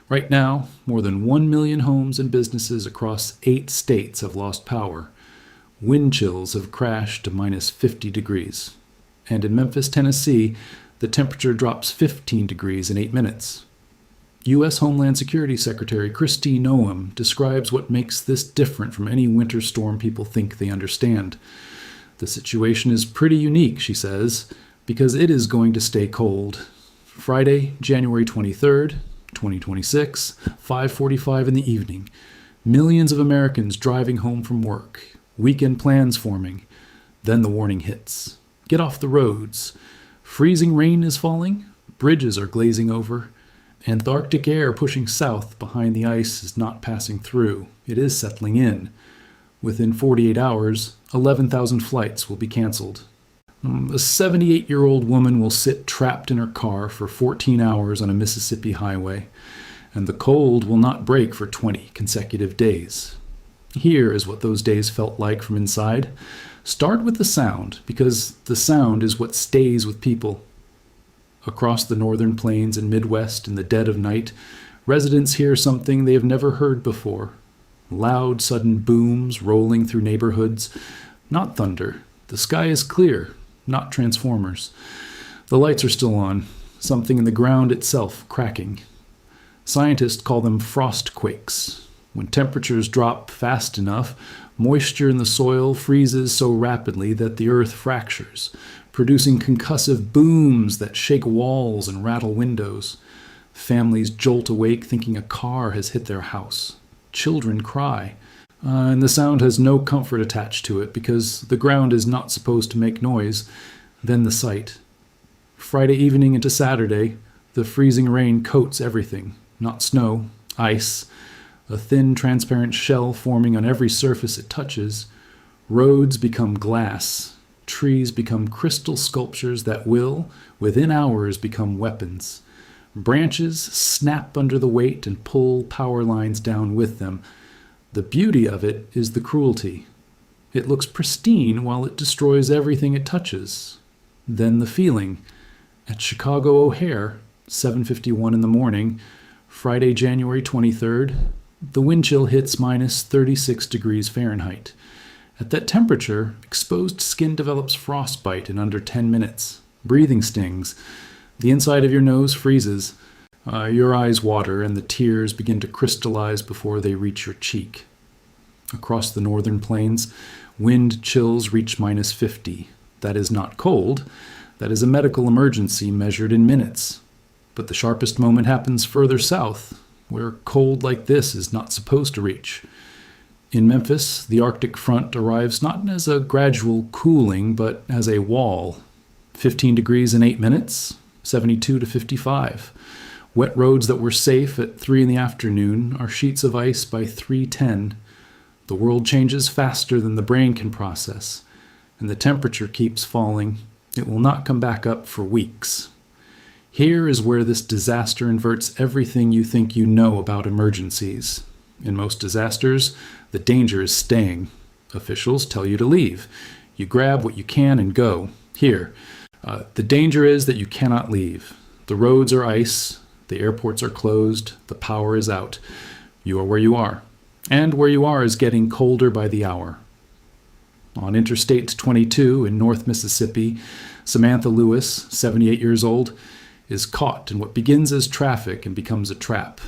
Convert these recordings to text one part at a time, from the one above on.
Right now, more than 1 million homes and businesses across 8 states have lost power. Wind chills have crashed to minus 50 degrees. And in Memphis, Tennessee, the temperature drops 15 degrees in 8 minutes. U.S. Homeland Security Secretary Kristi Noem describes what makes this different from any winter storm people think they understand. The situation is pretty unique, she says, because it is going to stay cold. Friday, January 23rd, 2026, 5:45 in the evening. Millions of Americans driving home from work. Weekend plans forming. Then the warning hits. Get off the roads. Freezing rain is falling. Bridges are glazing over. And the Arctic air pushing south behind the ice is not passing through. It is settling in. Within 48 hours, 11,000 flights will be canceled. A 78-year-old woman will sit trapped in her car for 14 hours on a Mississippi highway, and the cold will not break for 20 consecutive days. Here is what those days felt like from inside. Start with the sound, because the sound is what stays with people. Across the northern plains and Midwest in the dead of night, residents hear something they have never heard before. Loud, sudden booms rolling through neighborhoods. Not thunder. The sky is clear, not transformers. The lights are still on, something in the ground itself cracking. Scientists call them frost quakes. When temperatures drop fast enough, moisture in the soil freezes so rapidly that the earth fractures, producing concussive booms that shake walls and rattle windows. Families jolt awake thinking a car has hit their house. Children cry. And the sound has no comfort attached to it because the ground is not supposed to make noise. Then the sight. Friday evening into Saturday, the freezing rain coats everything. Not snow, ice, a thin transparent shell forming on every surface it touches. Roads become glass. Trees become crystal sculptures that will, within hours, become weapons. Branches snap under the weight and pull power lines down with them. The beauty of it is the cruelty. It looks pristine while it destroys everything it touches. Then the feeling. At Chicago O'Hare, 7:51 in the morning, Friday, January 23rd, the wind chill hits minus 36 degrees Fahrenheit. At that temperature, exposed skin develops frostbite in under 10 minutes. Breathing stings. The inside of your nose freezes. Your eyes water and the tears begin to crystallize before they reach your cheek. Across the northern plains, wind chills reach minus 50. That is not cold. That is a medical emergency measured in minutes. But the sharpest moment happens further south, where cold like this is not supposed to reach. In Memphis, the Arctic front arrives not as a gradual cooling, but as a wall. 15 degrees in 8 minutes, 72 to 55. Wet roads that were safe at 3 in the afternoon are sheets of ice by 3:10. The world changes faster than the brain can process, and the temperature keeps falling. It will not come back up for weeks. Here is where this disaster inverts everything you think you know about emergencies. In most disasters, the danger is staying. Officials tell you to leave. You grab what you can and go. Here, the danger is that you cannot leave. The roads are ice. The airports are closed. The power is out. You are where you are. And where you are is getting colder by the hour. On Interstate 22 in North Mississippi, Samantha Lewis, 78 years old, is caught in what begins as traffic and becomes a trap.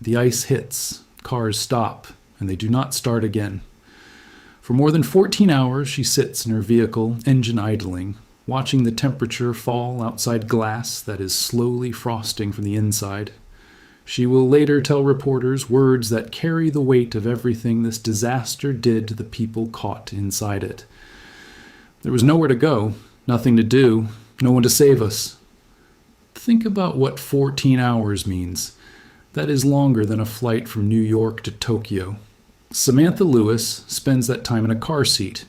The ice hits. Cars stop, and they do not start again. For more than 14 hours, she sits in her vehicle, engine idling, watching the temperature fall outside glass that is slowly frosting from the inside. She will later tell reporters words that carry the weight of everything this disaster did to the people caught inside it. There was nowhere to go, nothing to do, no one to save us. Think about what 14 hours means. That is longer than a flight from New York to Tokyo. Samantha Lewis spends that time in a car seat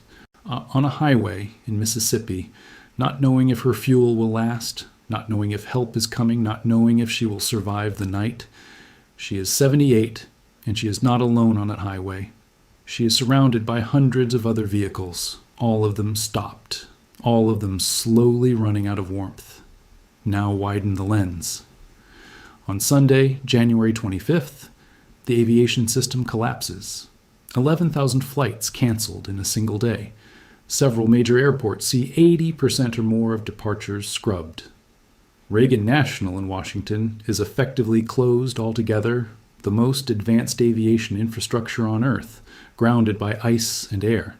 on a highway in Mississippi, not knowing if her fuel will last, not knowing if help is coming, not knowing if she will survive the night. She is 78, and she is not alone on that highway. She is surrounded by hundreds of other vehicles, all of them stopped, all of them slowly running out of warmth. Now widen the lens. On Sunday, January 25th, the aviation system collapses. 11,000 flights canceled in a single day. Several major airports see 80% or more of departures scrubbed. Reagan National in Washington is effectively closed altogether, the most advanced aviation infrastructure on Earth, grounded by ice and air.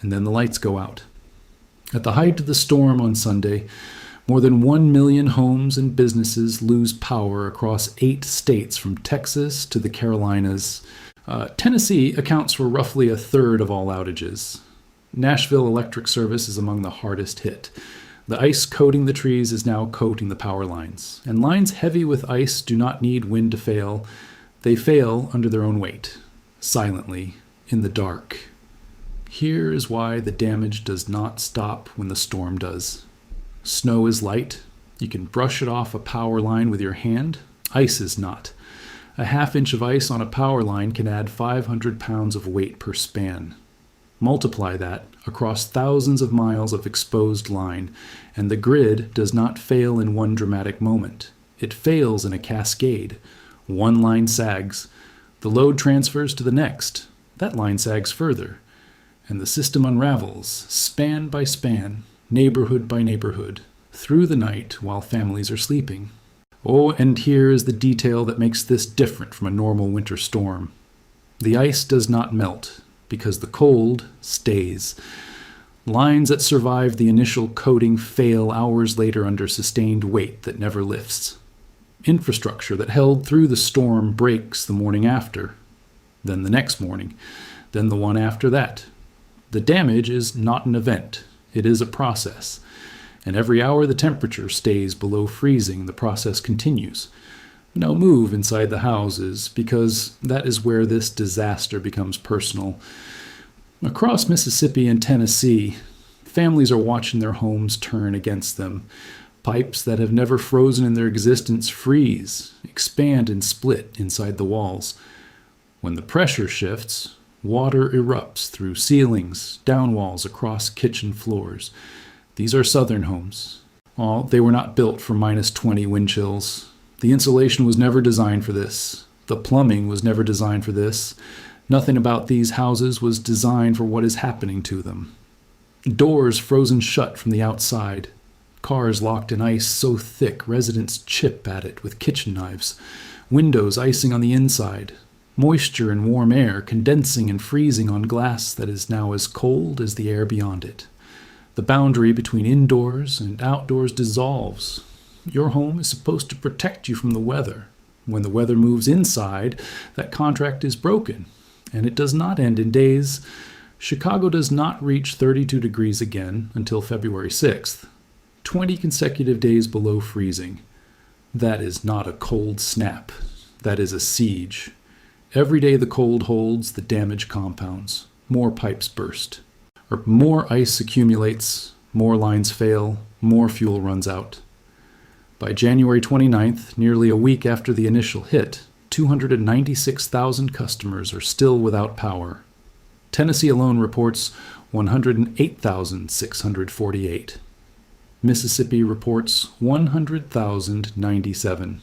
And then the lights go out. At the height of the storm on Sunday, more than 1 million homes and businesses lose power across 8 states from Texas to the Carolinas. Tennessee accounts for roughly a third of all outages. Nashville electric service is among the hardest hit. The ice coating the trees is now coating the power lines, and lines heavy with ice do not need wind to fail. They fail under their own weight, silently, in the dark. Here is why the damage does not stop when the storm does. Snow is light. You can brush it off a power line with your hand. Ice is not. A half-inch of ice on a power line can add 500 pounds of weight per span. Multiply that across thousands of miles of exposed line, and the grid does not fail in one dramatic moment. It fails in a cascade. One line sags. The load transfers to the next. That line sags further. And the system unravels, span by span, neighborhood by neighborhood, through the night while families are sleeping. Oh, and here is the detail that makes this different from a normal winter storm. The ice does not melt, because the cold stays. Lines that survive the initial coating fail hours later under sustained weight that never lifts. Infrastructure that held through the storm breaks the morning after, then the next morning, then the one after that. The damage is not an event, it is a process. And every hour the temperature stays below freezing, the process continues. No move inside the houses, because that is where this disaster becomes personal. Across Mississippi and Tennessee, families are watching their homes turn against them. Pipes that have never frozen in their existence freeze, expand and split inside the walls. When the pressure shifts, water erupts through ceilings, down walls, across kitchen floors. These are southern homes. They were not built for -20 wind chills. The insulation was never designed for this. The plumbing was never designed for this. Nothing about these houses was designed for what is happening to them. Doors frozen shut from the outside. Cars locked in ice so thick residents chip at it with kitchen knives. Windows icing on the inside. Moisture and warm air condensing and freezing on glass that is now as cold as the air beyond it. The boundary between indoors and outdoors dissolves. Your home is supposed to protect you from the weather. When the weather moves inside, that contract is broken, and it does not end in days. Chicago does not reach 32 degrees again until February 6th. 20 consecutive days below freezing. That is not a cold snap. That is a siege. Every day the cold holds, the damage compounds. More pipes burst. Or more ice accumulates, more lines fail, more fuel runs out. By January 29th, nearly a week after the initial hit, 296,000 customers are still without power. Tennessee alone reports 108,648. Mississippi reports 100,097.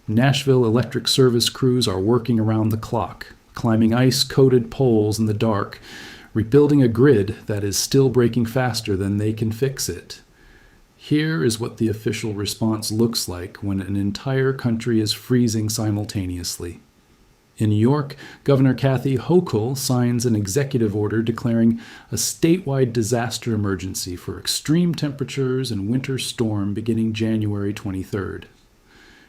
Nashville electric service crews are working around the clock, climbing ice-coated poles in the dark, rebuilding a grid that is still breaking faster than they can fix it. Here is what the official response looks like when an entire country is freezing simultaneously. In New York, Governor Kathy Hochul signs an executive order declaring a statewide disaster emergency for extreme temperatures and winter storm beginning January 23rd.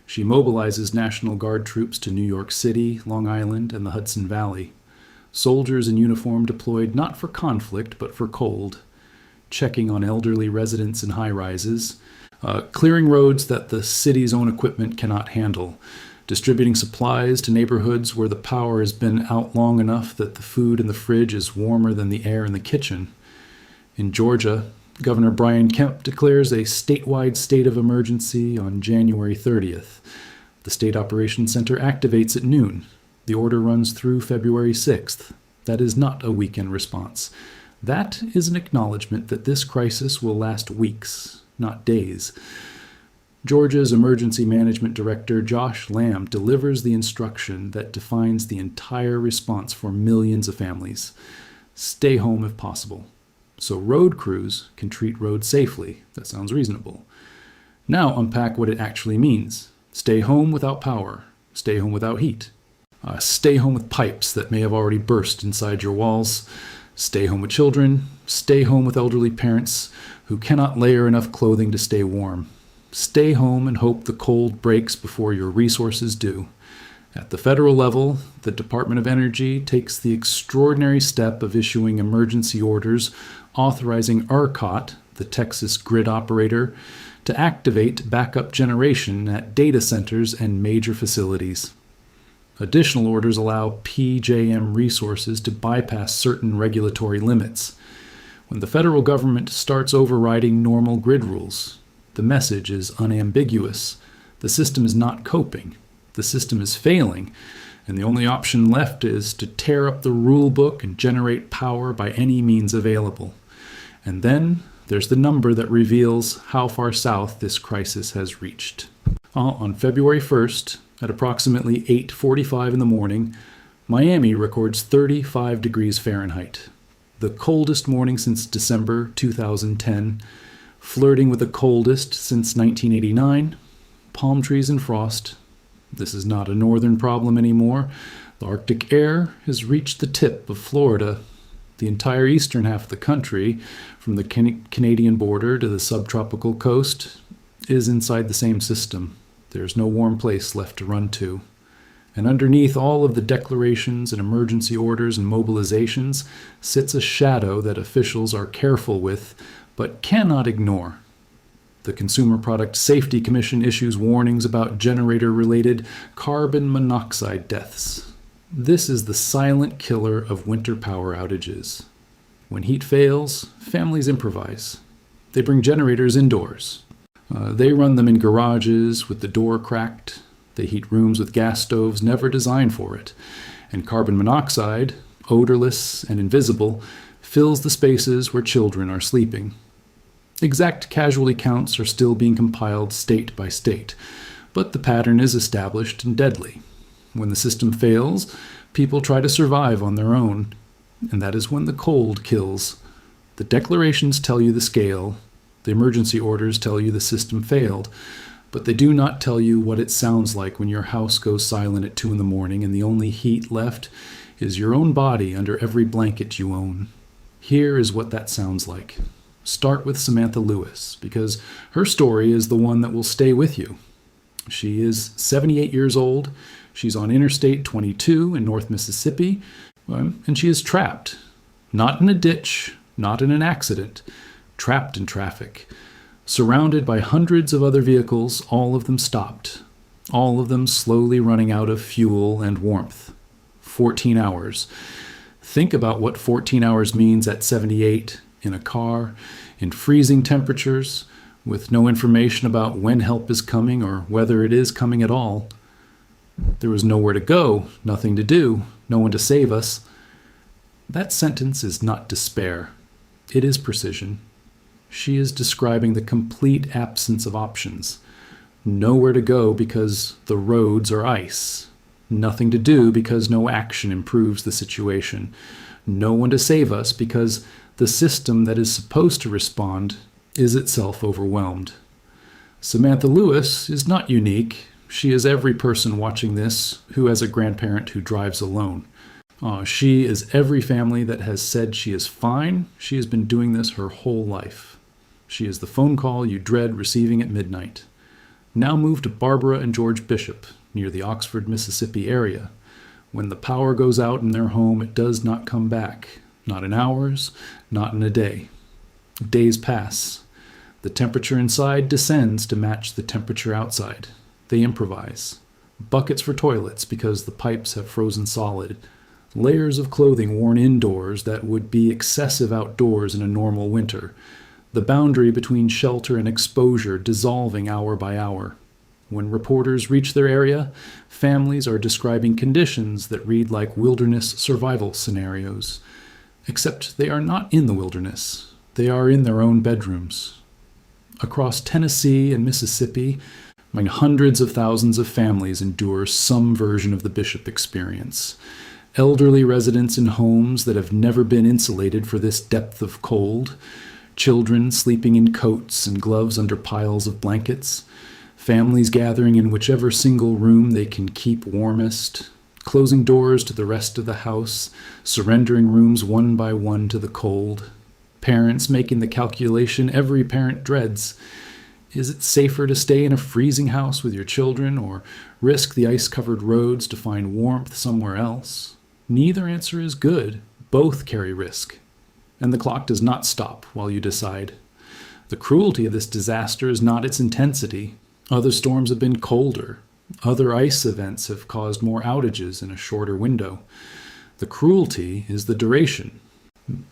She mobilizes National Guard troops to New York City, Long Island, and the Hudson Valley. Soldiers in uniform deployed not for conflict but for cold, checking on elderly residents in high-rises, clearing roads that the city's own equipment cannot handle, distributing supplies to neighborhoods where the power has been out long enough that the food in the fridge is warmer than the air in the kitchen. In Georgia, Governor Brian Kemp declares a statewide state of emergency on January 30th. The State Operations Center activates at noon. The order runs through February 6th. That is not a weekend response. That is an acknowledgement that this crisis will last weeks, not days. Georgia's Emergency Management Director Josh Lamb delivers the instruction that defines the entire response for millions of families. Stay home if possible. So road crews can treat roads safely. That sounds reasonable. Now unpack what it actually means. Stay home without power. Stay home without heat. Stay home with pipes that may have already burst inside your walls. Stay home with children. Stay home with elderly parents who cannot layer enough clothing to stay warm. Stay home and hope the cold breaks before your resources do. At the federal level, the Department of Energy takes the extraordinary step of issuing emergency orders authorizing ERCOT, the Texas grid operator, to activate backup generation at data centers and major facilities. Additional orders allow PJM resources to bypass certain regulatory limits. When the federal government starts overriding normal grid rules, the message is unambiguous. The system is not coping. The system is failing, and the only option left is to tear up the rule book and generate power by any means available. And then there's the number that reveals how far south this crisis has reached. On February 1st, at approximately 8:45 in the morning, Miami records 35 degrees Fahrenheit, the coldest morning since December 2010, flirting with the coldest since 1989, palm trees and frost. This is not a northern problem anymore. The Arctic air has reached the tip of Florida. The entire eastern half of the country, from the Canadian border to the subtropical coast, is inside the same system. There's no warm place left to run to. And underneath all of the declarations and emergency orders and mobilizations sits a shadow that officials are careful with, but cannot ignore. The Consumer Product Safety Commission issues warnings about generator-related carbon monoxide deaths. This is the silent killer of winter power outages. When heat fails, families improvise. They bring generators indoors. They run them in garages with the door cracked. They heat rooms with gas stoves never designed for it. And carbon monoxide, odorless and invisible, fills the spaces where children are sleeping. Exact casualty counts are still being compiled state by state, but the pattern is established and deadly. When the system fails, people try to survive on their own, and that is when the cold kills. The declarations tell you the scale, the emergency orders tell you the system failed, but they do not tell you what it sounds like when your house goes silent at 2 a.m. and the only heat left is your own body under every blanket you own. Here is what that sounds like. Start with Samantha Lewis, because her story is the one that will stay with you. She is 78 years old. She's on Interstate 22 in North Mississippi, and she is trapped. Not in a ditch, not in an accident, trapped in traffic, surrounded by hundreds of other vehicles, all of them stopped, all of them slowly running out of fuel and warmth. 14 hours. Think about what 14 hours means at 78, in a car, in freezing temperatures, with no information about when help is coming or whether it is coming at all. There was nowhere to go, nothing to do, no one to save us. That sentence is not despair. It is precision. She is describing the complete absence of options. Nowhere to go because the roads are ice. Nothing to do because no action improves the situation. No one to save us because the system that is supposed to respond is itself overwhelmed. Samantha Lewis is not unique. She is every person watching this who has a grandparent who drives alone. She is every family that has said she is fine. She has been doing this her whole life. She is the phone call you dread receiving at midnight. Now move to Barbara and George Bishop, near the Oxford, Mississippi area. When the power goes out in their home, it does not come back. Not in hours, not in a day. Days pass. The temperature inside descends to match the temperature outside. They improvise. Buckets for toilets because the pipes have frozen solid. Layers of clothing worn indoors that would be excessive outdoors in a normal winter. The boundary between shelter and exposure dissolving hour by hour. When reporters reach their area, families are describing conditions that read like wilderness survival scenarios. Except they are not in the wilderness. They are in their own bedrooms. Across Tennessee and Mississippi, hundreds of thousands of families endure some version of the Bishop experience. Elderly residents in homes that have never been insulated for this depth of cold, children sleeping in coats and gloves under piles of blankets, families gathering in whichever single room they can keep warmest, closing doors to the rest of the house, surrendering rooms one by one to the cold, parents making the calculation every parent dreads. Is it safer to stay in a freezing house with your children or risk the ice-covered roads to find warmth somewhere else? Neither answer is good. Both carry risk. And the clock does not stop while you decide. The cruelty of this disaster is not its intensity. Other storms have been colder. Other ice events have caused more outages in a shorter window. The cruelty is the duration.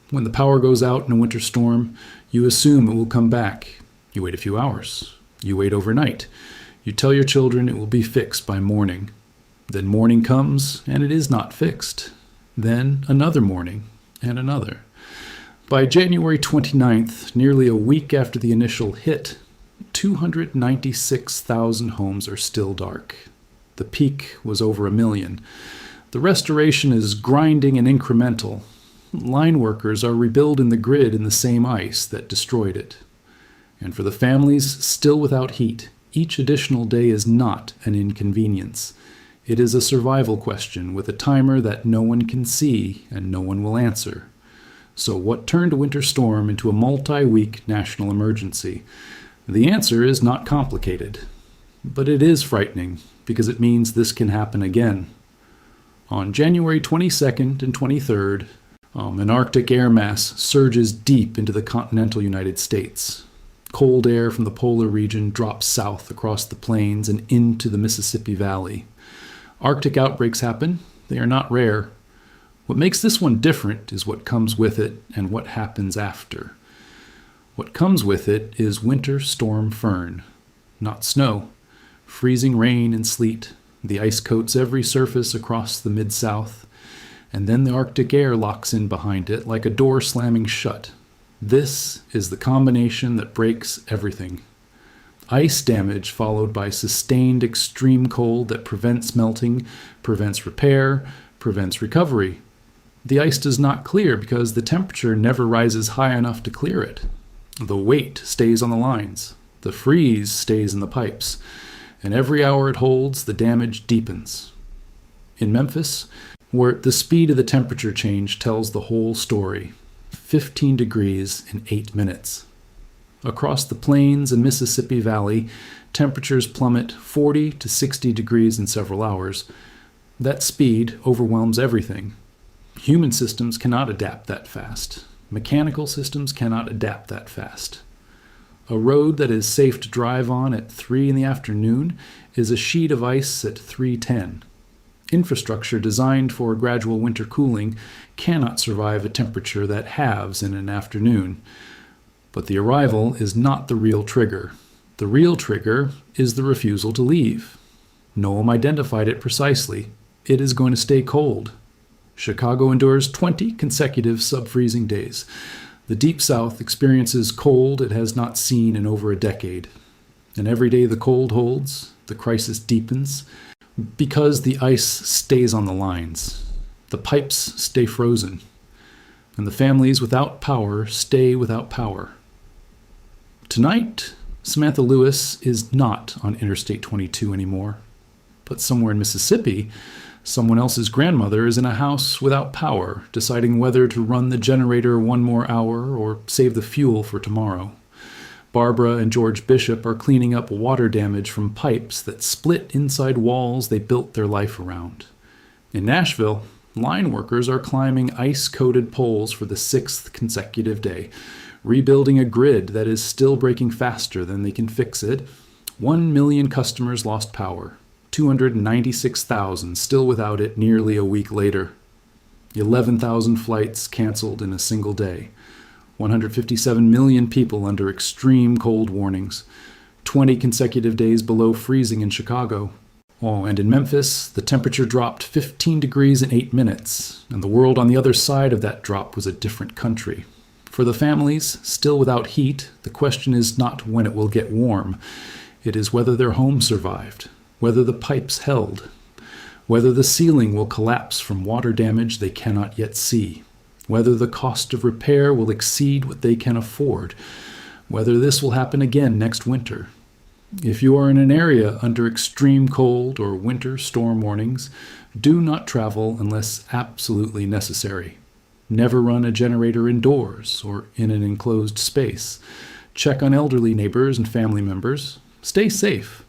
When the power goes out in a winter storm, you assume it will come back. You wait a few hours. You wait overnight. You tell your children it will be fixed by morning. Then morning comes, and it is not fixed. Then another morning, and another. By January 29th, nearly a week after the initial hit, 296,000 homes are still dark. The peak was over 1 million. The restoration is grinding and incremental. Line workers are rebuilding the grid in the same ice that destroyed it. And for the families still without heat, each additional day is not an inconvenience. It is a survival question with a timer that no one can see and no one will answer. So what turned a winter storm into a multi-week national emergency? The answer is not complicated, but it is frightening because it means this can happen again. On January 22nd and 23rd, an Arctic air mass surges deep into the continental United States. Cold air from the polar region drops south across the plains and into the Mississippi Valley. Arctic outbreaks happen. They are not rare. What makes this one different is what comes with it and what happens after. What comes with it is winter storm firn, not snow. Freezing rain and sleet. The ice coats every surface across the Mid-South, and then the Arctic air locks in behind it like a door slamming shut. This is the combination that breaks everything. Ice damage followed by sustained extreme cold that prevents melting, prevents repair, prevents recovery. The ice does not clear because the temperature never rises high enough to clear it. The weight stays on the lines. The freeze stays in the pipes. And every hour it holds, the damage deepens. In Memphis, where the speed of the temperature change tells the whole story. 15 degrees in 8 minutes. Across the plains and Mississippi Valley, temperatures plummet 40 to 60 degrees in several hours. That speed overwhelms everything. Human systems cannot adapt that fast. Mechanical systems cannot adapt that fast. A road that is safe to drive on at 3 in the afternoon is a sheet of ice at 3:10. Infrastructure designed for gradual winter cooling cannot survive a temperature that halves in an afternoon. But the arrival is not the real trigger. The real trigger is the refusal to leave. Noam identified it precisely. It is going to stay cold. Chicago endures 20 consecutive sub-freezing days. The Deep South experiences cold it has not seen in over a decade. And every day the cold holds, the crisis deepens, because the ice stays on the lines. The pipes stay frozen. And the families without power stay without power. Tonight, Samantha Lewis is not on Interstate 22 anymore. But somewhere in Mississippi, someone else's grandmother is in a house without power, deciding whether to run the generator one more hour or save the fuel for tomorrow. Barbara and George Bishop are cleaning up water damage from pipes that split inside walls they built their life around. In Nashville, line workers are climbing ice-coated poles for the 6th consecutive day, rebuilding a grid that is still breaking faster than they can fix it. 1 million customers lost power. 296,000 still without it nearly a week later. 11,000 flights canceled in a single day. 157 million people under extreme cold warnings. 20 consecutive days below freezing in Chicago. Oh, and in Memphis, the temperature dropped 15 degrees in 8 minutes, and the world on the other side of that drop was a different country. For the families still without heat, the question is not when it will get warm. It is whether their home survived, whether the pipes held, whether the ceiling will collapse from water damage they cannot yet see, whether the cost of repair will exceed what they can afford, whether this will happen again next winter. If you are in an area under extreme cold or winter storm warnings, do not travel unless absolutely necessary. Never run a generator indoors or in an enclosed space. Check on elderly neighbors and family members. Stay safe.